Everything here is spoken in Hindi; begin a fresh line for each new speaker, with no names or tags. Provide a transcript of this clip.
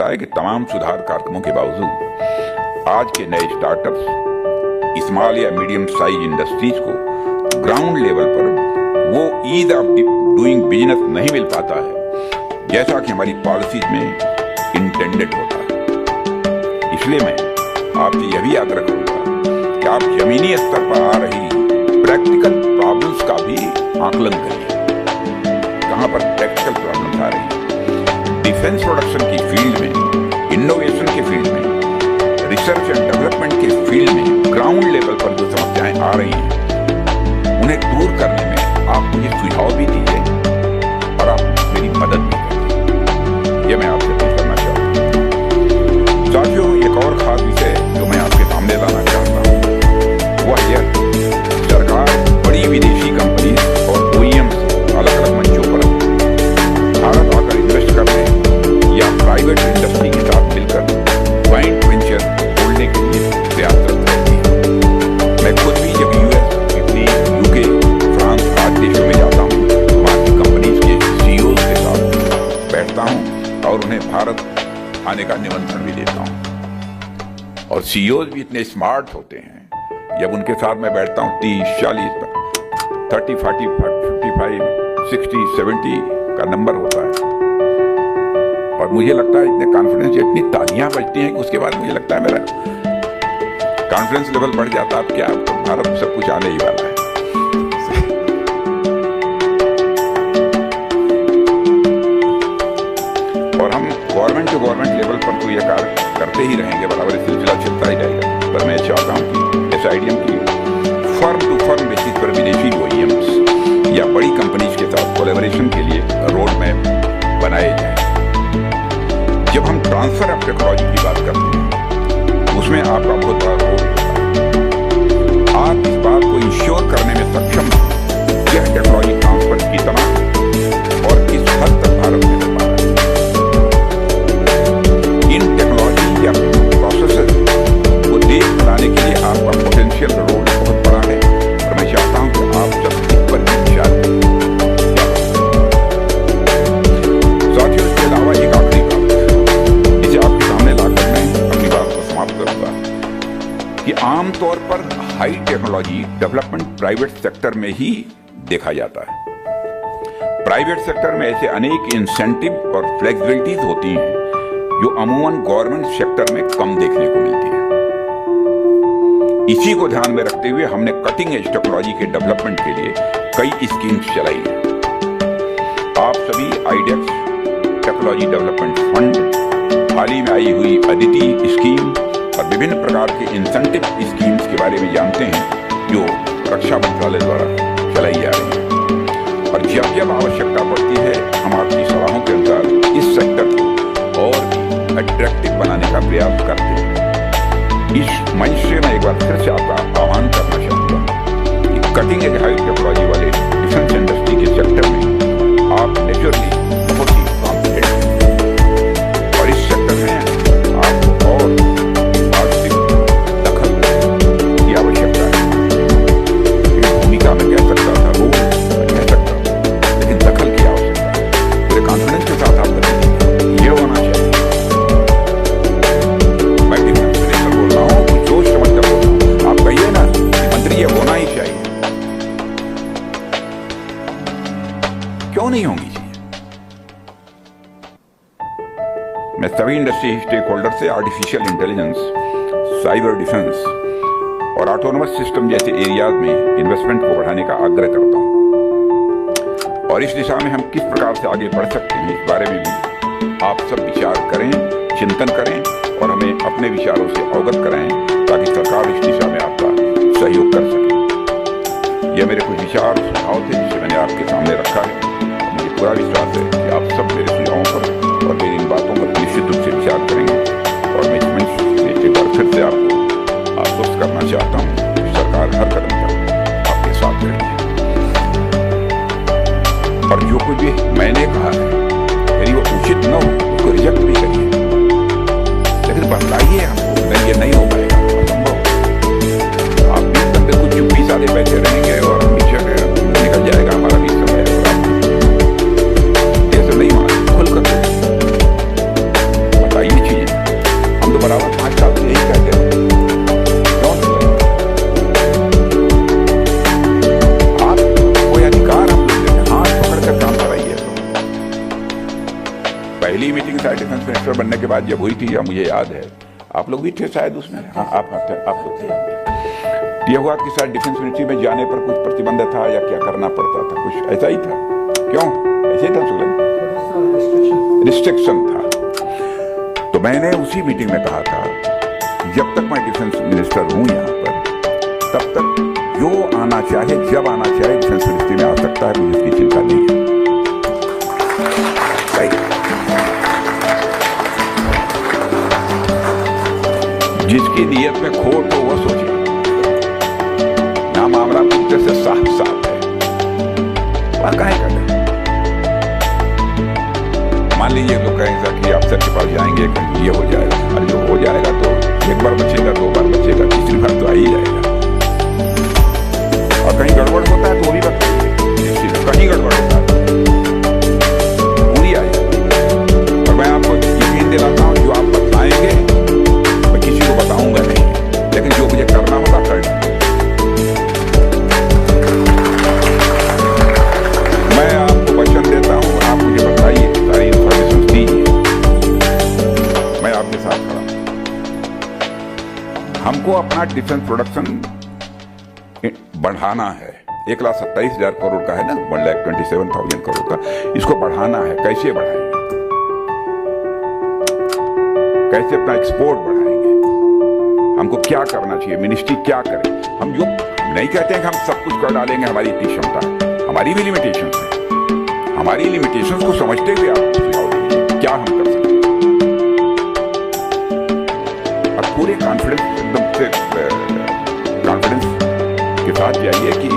है कि तमाम सुधार कार्यक्रमों के बावजूद आज के नए स्टार्टअप्स स्मॉल या मीडियम साइज इंडस्ट्रीज को ग्राउंड लेवल पर वो ईज ऑफ डूइंग बिजनेस नहीं मिल पाता है जैसा कि हमारी पॉलिसीज में इंटेंडेड होता है। इसलिए मैं आपसे यह भी आग्रह करूंगा कि आप जमीनी स्तर पर आ रही प्रैक्टिकल प्रॉब्लम्स का भी आकलन करिए। कहां पर प्रैक्टिकल प्रॉब्लम्स आ रही है? डिफेंस प्रोडक्शन की फील्ड में, इनोवेशन के फील्ड में, रिसर्च एंड डेवलपमेंट के फील्ड में ग्राउंड लेवल पर जो समस्याएं आ रही हैं उन्हें दूर करने में आप मुझे सुझाव भी दीजिए और आप मेरी मदद भी करिए। ये मैं आपसे अपील करना चाहता हूँ। साथियों, एक और खास विषय जो मैं आपके सामने लाना चाहता हूँ वह यह सरकार बड़ी विदेशी कंपनी और OEMs अलग अलग मंचों पर भारत आकर इन्वेस्ट करने या प्राइवेट इंडस्ट्री के साथ मिलकर ज्वाइंट वेंचर खोलने के लिए प्रयासरत रहती है। मैं खुद भी जब US, इटली, UK, फ्रांस आदि देशों में जाता हूँ तो वहाँ की कंपनीज के CEOs के साथ बैठता हूँ और उन्हें भारत आने का निमंत्रण भी देता हूँ। और CEOs भी इतने स्मार्ट होते हैं, जब उनके साथ मैं बैठता हूँ 30, 40, 30, 40, 55, 60, 70 का नंबर होता है और मुझे लगता है इतने कॉन्फिडेंस, इतनी तालियां बजती हैं कि उसके बाद मुझे लगता है मेरा कॉन्फिडेंस लेवल बढ़ जाता है। अब क्या, तो भारत में सब कुछ आने ही वाला है। और हम गवर्नमेंट टू गवर्नमेंट लेवल पर तो यह कार्य करते ही रहेंगे, बराबर सिलसिला चलता ही रहेगा। पर मैं चाहता हूँ कि SIDM की फर्म टू फर्म बेसिस पर विदेशी OEMs या बड़ी कंपनीज के साथ कोलैबोरेशन के लिए रोड मैप बनाए जाए। जब हम ट्रांसफर ऑफ टेक्नोलॉजी की बात करते हैं उसमें आपका बहुत बड़ा रोल होता है। आप इस बात को इंश्योर करने में सक्षम हैं यह टेक्नोलॉजी ट्रांसफर कितना और किस हद तक भारत में हो पा रहा है। इन टेक्नोलॉजी या प्रोसेसेस को देश बनाने के लिए आपका पोटेंशियल रोल बहुत बड़ा है और मैं चाहता हूं कि आप सब इस पर विचार करें। साथियों, इसके अलावा एक आखिरी बात जिसे आपके सामने लाकर मैं अपनी बात को समाप्त करूंगा कि आमतौर पर high technology development private sector में ही देखा जाता है। प्राइवेट सेक्टर में ऐसे अनेक इंसेंटिव और फ्लेक्सिबिलिटीज होती हैं जो अमूमन गवर्नमेंट सेक्टर में कम देखने को मिलती है। इसी को ध्यान में रखते हुए हमने कटिंग एज टेक्नोलॉजी के डेवलपमेंट के लिए कई स्कीम्स चलाई हैं। आप सभी IDEX टेक्नोलॉजी डेवलपमेंट फंड, हाल ही में आई हुई अदिति स्कीम और विभिन्न प्रकार के इंसेंटिव स्कीम्स के बारे में जानते हैं जो रक्षा मंत्रालय द्वारा चलाई जा रही है। और जब जब आवश्यकता पड़ती है हम आपकी सलाहों के अनुसार इस सेक्टर को और भी अट्रैक्टिव बनाने का प्रयास करते हैं। इस मंच से मैं एक बार फिर से आपका आह्वान करना चाहूँगा कि कटिंग एज हाई टेक्नोलॉजी वाले डिफेंस इंडस्ट्री के सेक्टर में आप नेचुरली बहुत ही कॉन्फिडेंट हैं और इस सेक्टर में आपको और आर्थिक दखल की आवश्यकता है। भूमिका में कह सकता था, रोल मैं कह सकता था, लेकिन दखल की आवश्यकता है। पूरे कॉन्फिडेंस के साथ आप करेंगे, ये होना चाहिए। मैं डिफेंस मिनिस्टर बोल रहा हूँ, कुछ सोच समझ कर बोल रहा हूँ। आप कहिए ना कि मंत्री ये होना ही चाहिए, क्यों नहीं होंगी चाहिए? मैं सभी इंडस्ट्री स्टेक होल्डर से आर्टिफिशियल इंटेलिजेंस, साइबर डिफेंस और ऑटोनोमस सिस्टम जैसे एरियाज में इन्वेस्टमेंट को बढ़ाने का आग्रह करता हूं और इस दिशा में हम किस प्रकार से आगे बढ़ सकते हैं इस बारे में भी आप सब विचार करें, चिंतन करें और हमें अपने विचारों से अवगत कराएं ताकि सरकार इस दिशा में आपका सहयोग कर सके। यह मेरे कुछ विचार सुझाव थे जिसे मैंने आपके सामने रखा है। मुझे पूरा विश्वास है कि आप सब मेरे सुझावों पर और मेरी इन बातों पर निश्चित रूप से विचार करेंगे और मैं इस मंच से एक बार फिर से आपको आश्वस्त करना चाहता हूँ कि सरकार हर कदम पर आपके साथ खड़ी है और जो कुछ भी मैंने कहा है यदि वो उचित न हो उसको रिजेक्ट भी करिए, लेकिन बतलाइए हमको नहीं, ये नहीं हो पाएगा, असंभव। आप भी एकदम पे कुछ चुप्पी साधे बैठे रहेंगे और हम निकल जाएगा हमारा भी समय और आप नहीं होना, खुल कर डिफेंस मिनिस्टर बनने के बाद जब हुई थी, या मुझे याद है आप लोग भी थे शायद उसमें, हाँ आप लोग थे, यह हुआ कि शायद डिफेंस मिनिस्ट्री में जाने पर कुछ प्रतिबंध था या क्या करना पड़ता था, कुछ ऐसा ही था, क्यों ऐसे ही था सुलभ, रिस्ट्रिक्शन था। तो मैंने उसी मीटिंग में कहा था जब तक मैं डिफेंस मिनिस्टर हूं यहाँ पर, तब तक जो आना चाहे जब आना चाहे डिफेंस मिनिस्ट्री में आ सकता है, मुझे इसकी चिंता नहीं है। जिसकी नीयत में खोट हो वो सोचे, ना मामला कुत्ते से साफ साफ है, वह काहे कर रहे। मान लीजिए लोग कहेंगे कि अफसर के पास जाएंगे कहीं ये हो जाएगा, अरे जो हो जाएगा तो एक बार बचेगा, दो बार बचेगा, तीसरी बार तो आ ही जाएगा। और कहीं गड़बड़ होता है तो वो भी बताइए, कहीं गड़बड़ होता है पूरी आएगी। और मैं आपको यकीन दिलाता हूँ जो आप बताएंगे मैं किसी को बताऊंगा नहीं, लेकिन जो मुझे करना होगा कर। मैं आपको वचन देता हूँ, आप मुझे बताइए, सारी इंफॉर्मेशन दीजिए, मैं आपके साथ खड़ा। हमको अपना डिफेंस प्रोडक्शन बढ़ाना है। 1,27,000 करोड़ का है ना, 1,27,000 करोड़ का, इसको बढ़ाना है। कैसे बढ़ाएंगे, कैसे अपना एक्सपोर्ट बढ़ाएंगे, हमको क्या करना चाहिए, मिनिस्ट्री क्या करे। हम नहीं कहते हैं कि हम सब कुछ कर डालेंगे, हमारी इतनी क्षमता है, हमारी भी लिमिटेशन है। हमारी लिमिटेशन को समझते हुए आप सुझाव दीजिए क्या हम कर सकते हैं। और पूरे कॉन्फिडेंस, एकदम से कॉन्फिडेंस के साथ जाइए कि